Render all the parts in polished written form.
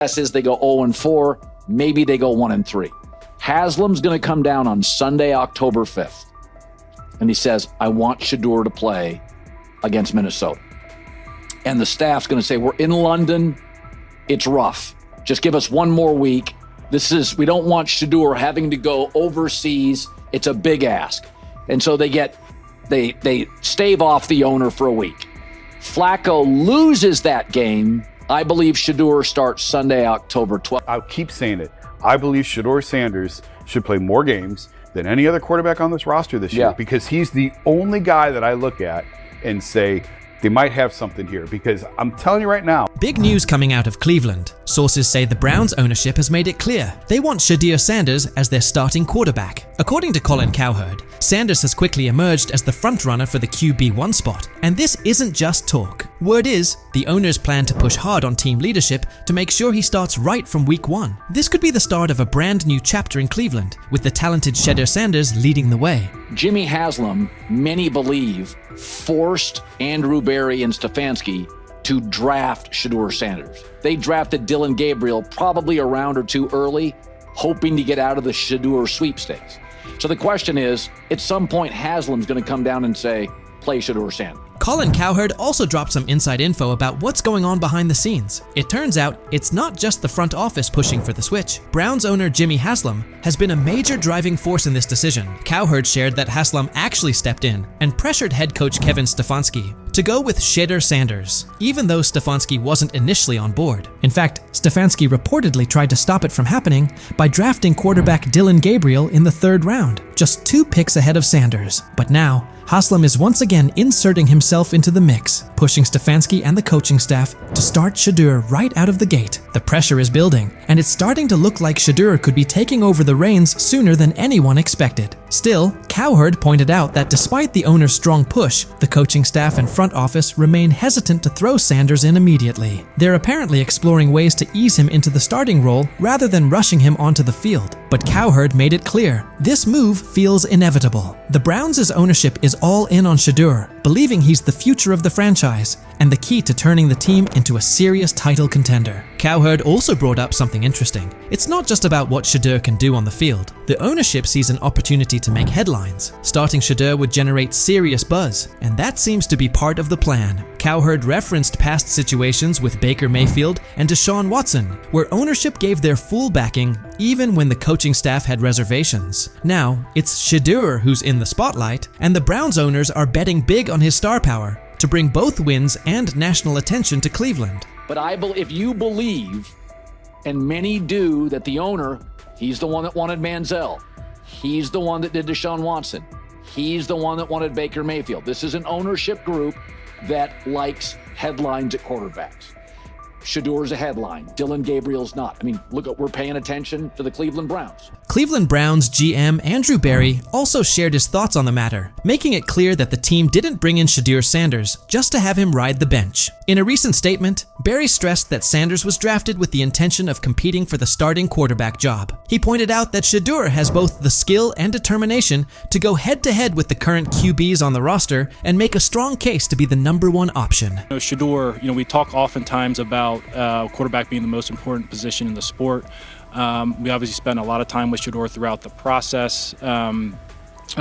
Guess is they go 0-4, maybe they go 1-3. Haslam's going to come down on Sunday, October 5th, and he says, I want Shedeur to play against Minnesota. And the staff's going to say, we're in London, it's rough. Just give us one more week. We don't want Shedeur having to go overseas. It's a big ask. And so they stave off the owner for a week. Flacco loses that game. I believe Shedeur starts Sunday, October 12th. I'll keep saying it. I believe Shedeur Sanders should play more games than any other quarterback on this roster this year, because he's the only guy that I look at and say, they might have something here, because I'm telling you right now. Big news coming out of Cleveland. Sources say the Browns ownership has made it clear they want Shedeur Sanders as their starting quarterback. According to Colin Cowherd, Sanders has quickly emerged as the frontrunner for the QB1 spot, and this isn't just talk. Word is, the owners plan to push hard on team leadership to make sure he starts right from week 1. This could be the start of a brand new chapter in Cleveland, with the talented Shedeur Sanders leading the way. Jimmy Haslam, many believe, forced Andrew Berry and Stefanski to draft Shedeur Sanders. They drafted Dylan Gabriel probably a round or two early, hoping to get out of the Shedeur sweepstakes. So the question is, at some point, Haslam's going to come down and say, play Shedeur Sanders. Colin Cowherd also dropped some inside info about what's going on behind the scenes. It turns out it's not just the front office pushing for the switch. Browns owner Jimmy Haslam has been a major driving force in this decision. Cowherd shared that Haslam actually stepped in and pressured head coach Kevin Stefanski to go with Shedeur Sanders, even though Stefanski wasn't initially on board. In fact, Stefanski reportedly tried to stop it from happening by drafting quarterback Dylan Gabriel in the 3rd round, just 2 picks ahead of Sanders. But now, Haslam is once again inserting himself into the mix, pushing Stefanski and the coaching staff to start Shedeur right out of the gate. The pressure is building, and it's starting to look like Shedeur could be taking over the reins sooner than anyone expected. Still, Cowherd pointed out that despite the owner's strong push, the coaching staff and front office remain hesitant to throw Sanders in immediately. They're apparently exploring ways to ease him into the starting role rather than rushing him onto the field. But Cowherd made it clear, this move feels inevitable. The Browns' ownership is all in on Shedeur, believing he's the future of the franchise and the key to turning the team into a serious title contender. Cowherd also brought up something interesting. It's not just about what Shedeur can do on the field. The ownership sees an opportunity to make headlines. Starting Shedeur would generate serious buzz, and that seems to be part of the plan. Cowherd referenced past situations with Baker Mayfield and Deshaun Watson, where ownership gave their full backing even when the coaching staff had reservations. Now, it's Shedeur who's in the spotlight, and the Browns owners are betting big on his star power to bring both wins and national attention to Cleveland. But if you believe, and many do, that the owner, he's the one that wanted Manziel, he's the one that did Deshaun Watson, he's the one that wanted Baker Mayfield. This is an ownership group that likes headlines at quarterbacks. Shedeur's a headline. Dylan Gabriel's not. I mean, look, we're paying attention to the Cleveland Browns. Cleveland Browns GM Andrew Berry also shared his thoughts on the matter, making it clear that the team didn't bring in Shedeur Sanders just to have him ride the bench. In a recent statement, Berry stressed that Sanders was drafted with the intention of competing for the starting quarterback job. He pointed out that Shedeur has both the skill and determination to go head-to-head with the current QBs on the roster and make a strong case to be the #1 option. Shedeur, we talk oftentimes about quarterback being the most important position in the sport. We obviously spent a lot of time with Shedeur throughout the process.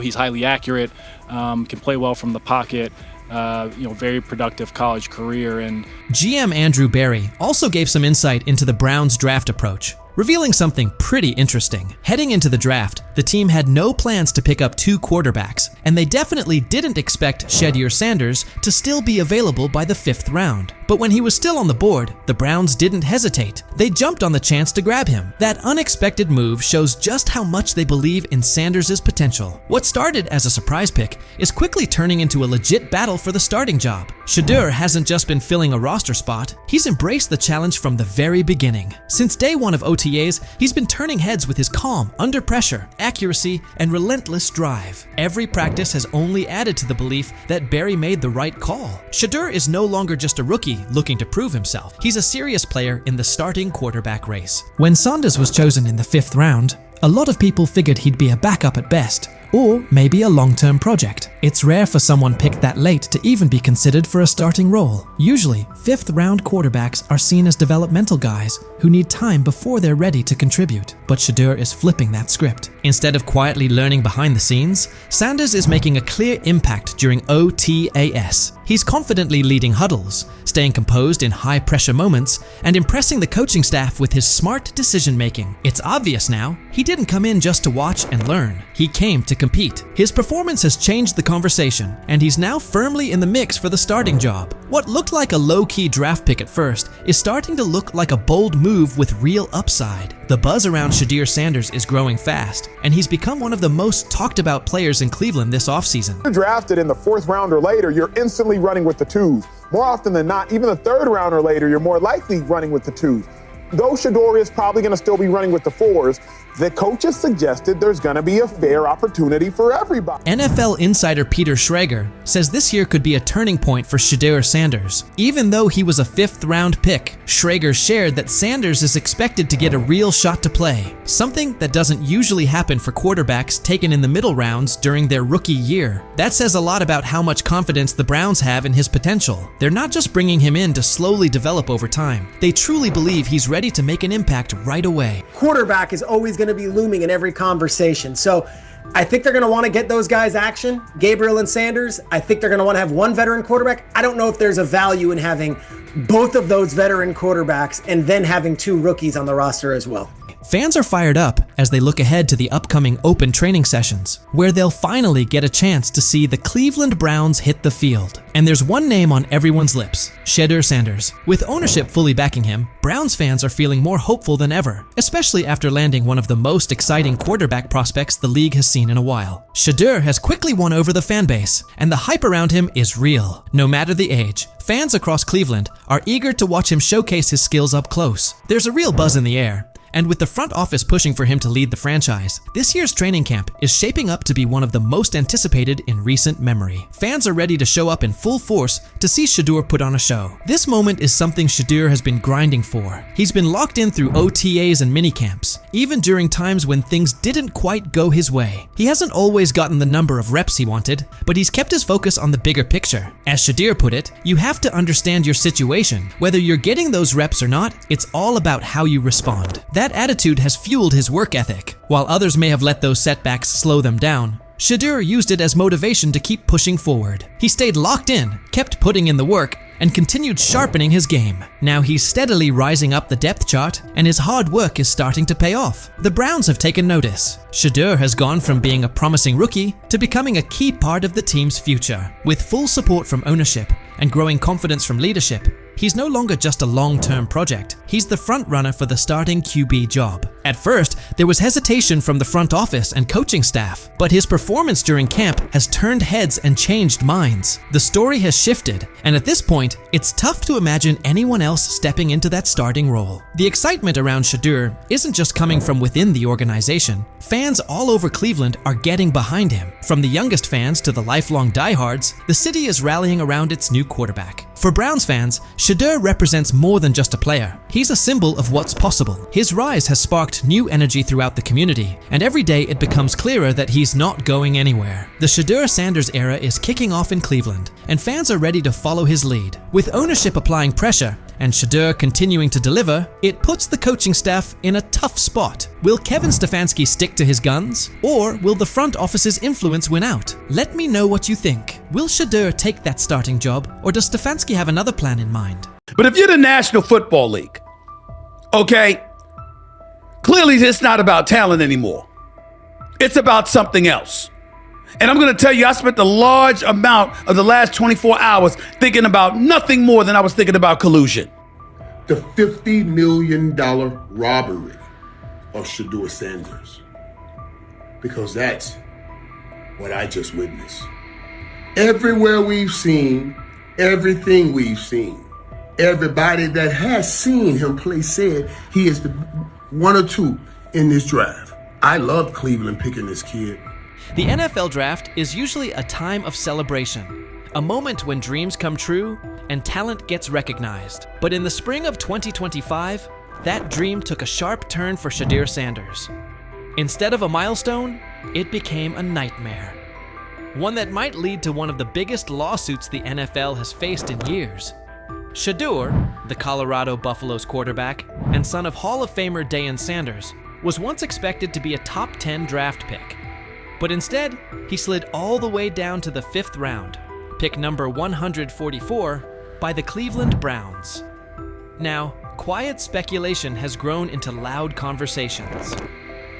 He's highly accurate, can play well from the pocket. Very productive college career. And GM Andrew Berry also gave some insight into the Browns' draft approach, revealing something pretty interesting. Heading into the draft, the team had no plans to pick up 2 quarterbacks, and they definitely didn't expect Shedeur Sanders to still be available by the 5th round. But when he was still on the board, the Browns didn't hesitate. They jumped on the chance to grab him. That unexpected move shows just how much they believe in Sanders' potential. What started as a surprise pick is quickly turning into a legit battle for the starting job. Shedeur hasn't just been filling a roster spot, he's embraced the challenge from the very beginning. Since day 1 of OTAs, he's been turning heads with his calm, under pressure, accuracy, and relentless drive. Every practice has only added to the belief that Berry made the right call. Shedeur is no longer just a rookie looking to prove himself. He's a serious player in the starting quarterback race. When Sanders was chosen in the 5th round, a lot of people figured he'd be a backup at best, or maybe a long-term project. It's rare for someone picked that late to even be considered for a starting role. Usually, fifth-round quarterbacks are seen as developmental guys who need time before they're ready to contribute. But Shedeur is flipping that script. Instead of quietly learning behind the scenes, Sanders is making a clear impact during OTAS. He's confidently leading huddles, staying composed in high-pressure moments, and impressing the coaching staff with his smart decision-making. It's obvious now, he didn't come in just to watch and learn. He came to compete. His performance has changed the conversation, and he's now firmly in the mix for the starting job. What looked like a low-key draft pick at first is starting to look like a bold move with real upside. The buzz around Shedeur Sanders is growing fast, and he's become one of the most talked about players in Cleveland this offseason. If you're drafted in the 4th round or later, you're instantly running with the 2s. More often than not, even the 3rd round or later, you're more likely running with the 2s. Though Shedeur is probably going to still be running with the 4s, the coaches suggested there's going to be a fair opportunity for everybody. NFL insider Peter Schrager says this year could be a turning point for Shedeur Sanders. Even though he was a 5th-round pick, Schrager shared that Sanders is expected to get a real shot to play, something that doesn't usually happen for quarterbacks taken in the middle rounds during their rookie year. That says a lot about how much confidence the Browns have in his potential. They're not just bringing him in to slowly develop over time. They truly believe he's ready to make an impact right away. Quarterback is always going to be looming in every conversation. So I think they're going to want to get those guys action, Gabriel and Sanders. I think they're going to want to have one veteran quarterback. I don't know if there's a value in having both of those veteran quarterbacks and then having 2 rookies on the roster as well. Fans are fired up as they look ahead to the upcoming open training sessions, where they'll finally get a chance to see the Cleveland Browns hit the field. And there's one name on everyone's lips, Shedeur Sanders. With ownership fully backing him, Browns fans are feeling more hopeful than ever, especially after landing one of the most exciting quarterback prospects the league has seen in a while. Shedeur has quickly won over the fan base, and the hype around him is real. No matter the age, fans across Cleveland are eager to watch him showcase his skills up close. There's a real buzz in the air. And with the front office pushing for him to lead the franchise, this year's training camp is shaping up to be one of the most anticipated in recent memory. Fans are ready to show up in full force to see Shedeur put on a show. This moment is something Shedeur has been grinding for. He's been locked in through OTAs and minicamps, even during times when things didn't quite go his way. He hasn't always gotten the number of reps he wanted, but he's kept his focus on the bigger picture. As Shedeur put it, you have to understand your situation. Whether you're getting those reps or not, it's all about how you respond. That attitude has fueled his work ethic. While others may have let those setbacks slow them down, Shedeur used it as motivation to keep pushing forward. He stayed locked in, kept putting in the work, and continued sharpening his game. Now he's steadily rising up the depth chart, and his hard work is starting to pay off. The Browns have taken notice. Shedeur has gone from being a promising rookie to becoming a key part of the team's future. With full support from ownership and growing confidence from leadership, he's no longer just a long-term project. He's the front runner for the starting QB job. At first, there was hesitation from the front office and coaching staff, but his performance during camp has turned heads and changed minds. The story has shifted, and at this point, it's tough to imagine anyone else stepping into that starting role. The excitement around Shedeur isn't just coming from within the organization. Fans all over Cleveland are getting behind him. From the youngest fans to the lifelong diehards, the city is rallying around its new quarterback. For Browns fans, Shedeur represents more than just a player. He's a symbol of what's possible. His rise has sparked new energy throughout the community, and every day it becomes clearer that he's not going anywhere. The Shedeur Sanders era is kicking off in Cleveland, and fans are ready to follow his lead. With ownership applying pressure and Shedeur continuing to deliver, it puts the coaching staff in a tough spot. Will Kevin Stefanski stick to his guns, or will the front office's influence win out? Let me know what you think. Will Shedeur take that starting job, or does Stefanski have another plan in mind? But if you're the National Football League, okay, clearly it's not about talent anymore. It's about something else. And I'm going to tell you, I spent a large amount of the last 24 hours thinking about nothing more than I was thinking about collusion. The $50 million robbery of Shedeur Sanders. Because that's what I just witnessed. Everywhere we've seen, everything we've seen, everybody that has seen him play said he is the one or two in this draft. I love Cleveland picking this kid. The NFL draft is usually a time of celebration, a moment when dreams come true and talent gets recognized. But in the spring of 2025, that dream took a sharp turn for Shedeur Sanders. Instead of a milestone, it became a nightmare. One that might lead to one of the biggest lawsuits the NFL has faced in years. Shedeur, the Colorado Buffaloes quarterback and son of Hall of Famer Deion Sanders, was once expected to be a top 10 draft pick. But instead, he slid all the way down to the 5th round, pick number 144, by the Cleveland Browns. Now, quiet speculation has grown into loud conversations.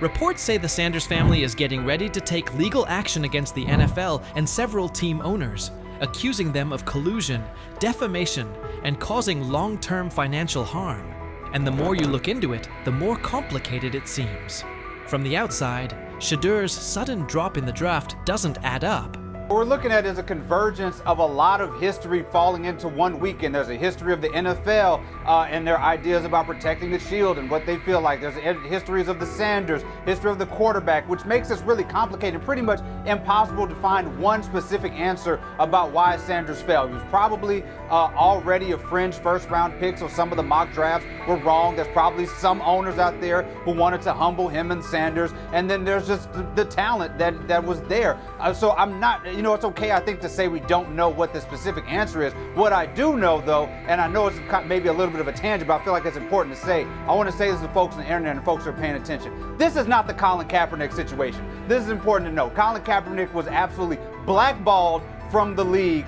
Reports say the Sanders family is getting ready to take legal action against the NFL and several team owners, accusing them of collusion, defamation, and causing long-term financial harm. And the more you look into it, the more complicated it seems. From the outside, Shedeur's sudden drop in the draft doesn't add up. What we're looking at is a convergence of a lot of history falling into one weekend. There's a history of the NFL and their ideas about protecting the shield and what they feel like. There's histories of the Sanders, history of the quarterback, which makes this really complicated and pretty much impossible to find one specific answer about why Sanders fell. He was probably already a fringe first-round pick, so some of the mock drafts were wrong. There's probably some owners out there who wanted to humble him and Sanders, and then there's just the talent that was there. So I'm not, it's okay, I think, to say we don't know what the specific answer is. What I do know, though, and I know it's maybe a little bit of a tangent, but I feel like it's important to say, I want to say this to folks on the internet and folks who are paying attention. This is not the Colin Kaepernick situation. This is important to know. Colin Kaepernick was absolutely blackballed from the league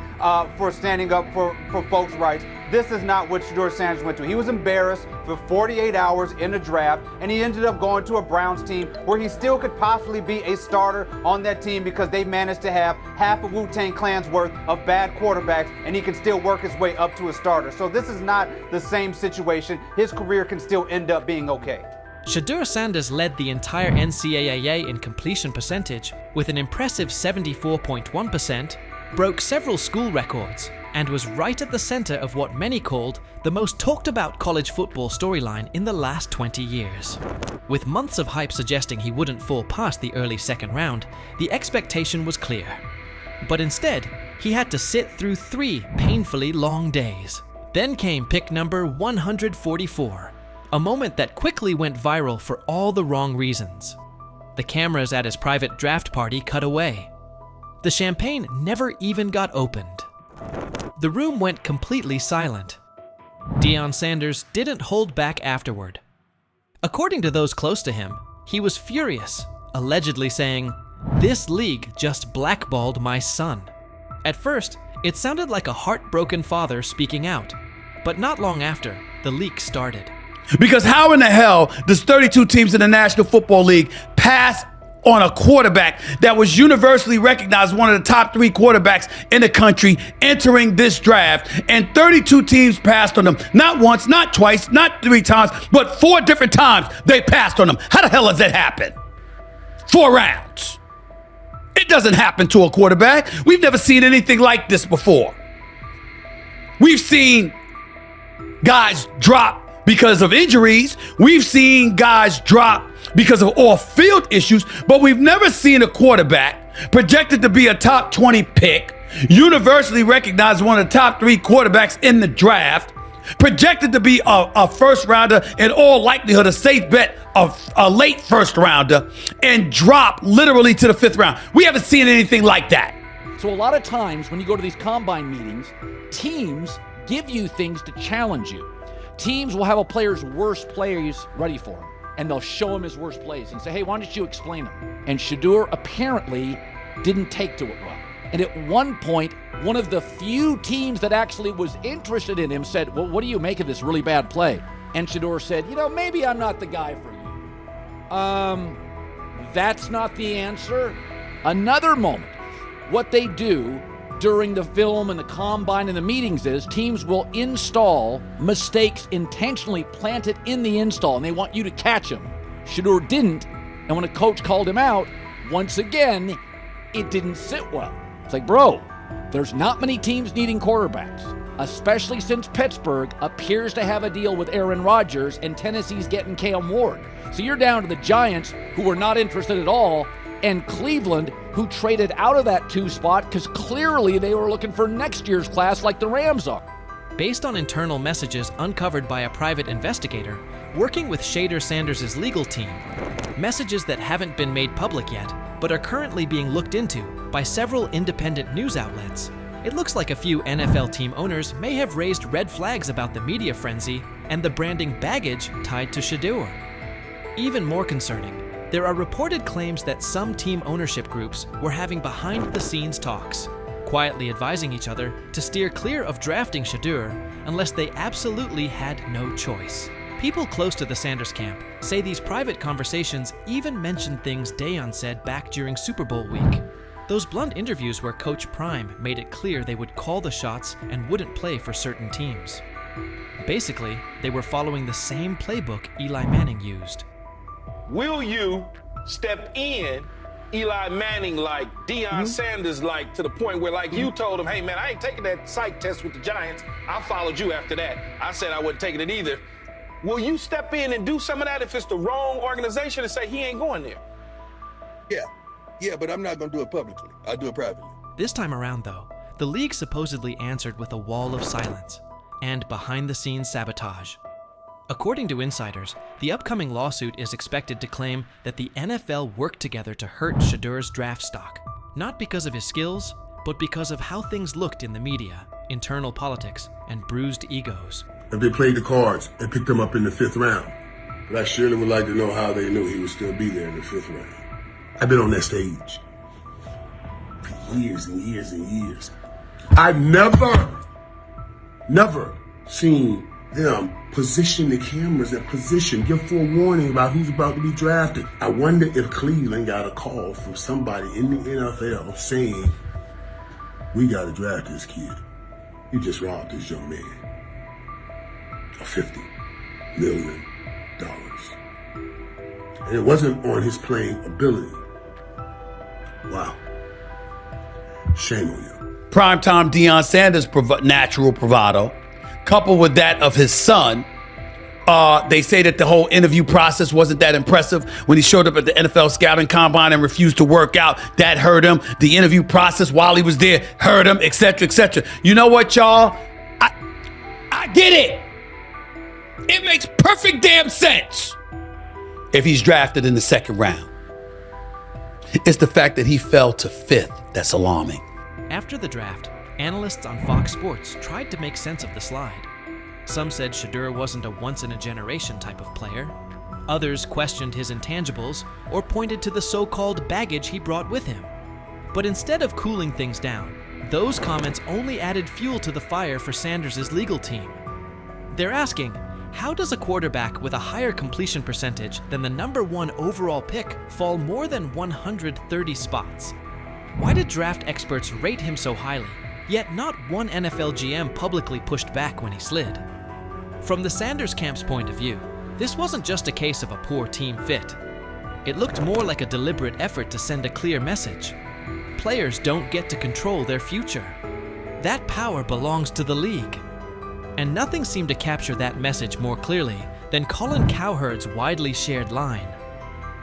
for standing up for folks' rights. This is not what Shedeur Sanders went to. He was embarrassed for 48 hours in a draft, and he ended up going to a Browns team where he still could possibly be a starter on that team because they managed to have half of Wu-Tang Clan's worth of bad quarterbacks, and he can still work his way up to a starter. So this is not the same situation. His career can still end up being okay. Shedeur Sanders led the entire NCAA in completion percentage with an impressive 74.1%, broke several school records, and was right at the center of what many called the most talked about college football storyline in the last 20 years. With months of hype suggesting he wouldn't fall past the early second round, the expectation was clear. But instead, he had to sit through 3 painfully long days. Then came pick number 144, a moment that quickly went viral for all the wrong reasons. The cameras at his private draft party cut away. The champagne never even got opened. The room went completely silent. Deion Sanders didn't hold back afterward. According to those close to him, he was furious, allegedly saying, "This league just blackballed my son." At first, it sounded like a heartbroken father speaking out, but not long after, the leak started. Because how in the hell does 32 teams in the National Football League pass on a quarterback that was universally recognized one of the top 3 quarterbacks in the country entering this draft, and 32 teams passed on him? Not once, not twice, not 3 times, but 4 different times they passed on him. How the hell does that happen? 4 rounds. It doesn't happen to a quarterback. We've never seen anything like this before. We've seen guys drop because of injuries. We've seen guys drop because of off-field issues, but we've never seen a quarterback projected to be a top 20 pick, universally recognized one of the top 3 quarterbacks in the draft, projected to be a first rounder, in all likelihood a safe bet of a late first rounder, and drop literally to the 5th round. We haven't seen anything like that. So a lot of times when you go to these combine meetings, teams give you things to challenge you. Teams will have a player's worst plays ready for him, and they'll show him his worst plays and say, "Hey, why don't you explain them?" And Shedeur apparently didn't take to it well. And at one point, one of the few teams that actually was interested in him said, "Well, what do you make of this really bad play?" And Shedeur said, "Maybe I'm not the guy for you." That's not the answer. Another moment. What they do during the film and the combine and the meetings is teams will install mistakes intentionally planted in the install, and they want you to catch them. Shedeur didn't, and when a coach called him out, once again, it didn't sit well. It's like, bro, there's not many teams needing quarterbacks, especially since Pittsburgh appears to have a deal with Aaron Rodgers and Tennessee's getting Cam Ward. So you're down to the Giants, who were not interested at all, and Cleveland, who traded out of that 2 spot because clearly they were looking for next year's class like the Rams are. Based on internal messages uncovered by a private investigator working with Shedeur Sanders' legal team, messages that haven't been made public yet, but are currently being looked into by several independent news outlets. It looks like a few NFL team owners may have raised red flags about the media frenzy and the branding baggage tied to Shedeur. Even more concerning, there are reported claims that some team ownership groups were having behind-the-scenes talks, quietly advising each other to steer clear of drafting Shedeur unless they absolutely had no choice. People close to the Sanders camp say these private conversations even mentioned things Deion said back during Super Bowl week. Those blunt interviews where Coach Prime made it clear they would call the shots and wouldn't play for certain teams. Basically, they were following the same playbook Eli Manning used. Will you step in Eli Manning like, Deion Sanders like, to the point where like you told him, hey man, I ain't taking that psych test with the Giants. I followed you after that. I said I wasn't taking it either. Will you step in and do some of that if it's the wrong organization and say he ain't going there? Yeah, but I'm not going to do it publicly. I'll do it privately. This time around, though, the league supposedly answered with a wall of silence and behind-the-scenes sabotage. According to insiders, the upcoming lawsuit is expected to claim that the NFL worked together to hurt Shedeur's draft stock, not because of his skills, but because of how things looked in the media, internal politics, and bruised egos. If they played the cards and picked him up in the 5th round, but I surely would like to know how they knew he would still be there in the 5th round. I've been on that stage for years and years and years. I've never seen them position the cameras and give forewarning about who's about to be drafted. I wonder if Cleveland got a call from somebody in the NFL saying, we got to draft this kid. You just robbed this young man of $50 million. And it wasn't on his playing ability. Wow. Shame on you. Primetime Deion Sanders' natural bravado, coupled with that of his son. They say that the whole interview process wasn't that impressive when he showed up at the NFL scouting combine and refused to work out. That hurt him. The interview process while he was there hurt him, etc., etc. You know what, y'all? I get it. It makes perfect damn sense if he's drafted in the 2nd round. It's the fact that he fell to 5th that's alarming. After the draft, analysts on Fox Sports tried to make sense of the slide. Some said Shedeur wasn't a once-in-a-generation type of player. Others questioned his intangibles or pointed to the so-called baggage he brought with him. But instead of cooling things down, those comments only added fuel to the fire for Sanders' legal team. They're asking, how does a quarterback with a higher completion percentage than the #1 overall pick fall more than 130 spots? Why did draft experts rate him so highly, yet not one NFL GM publicly pushed back when he slid? From the Sanders camp's point of view, this wasn't just a case of a poor team fit. It looked more like a deliberate effort to send a clear message. Players don't get to control their future. That power belongs to the league. And nothing seemed to capture that message more clearly than Colin Cowherd's widely shared line: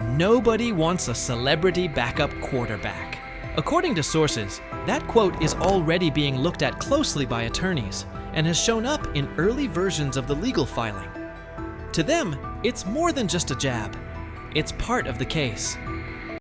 "Nobody wants a celebrity backup quarterback." According to sources, that quote is already being looked at closely by attorneys and has shown up in early versions of the legal filing. To them, it's more than just a jab. It's part of the case.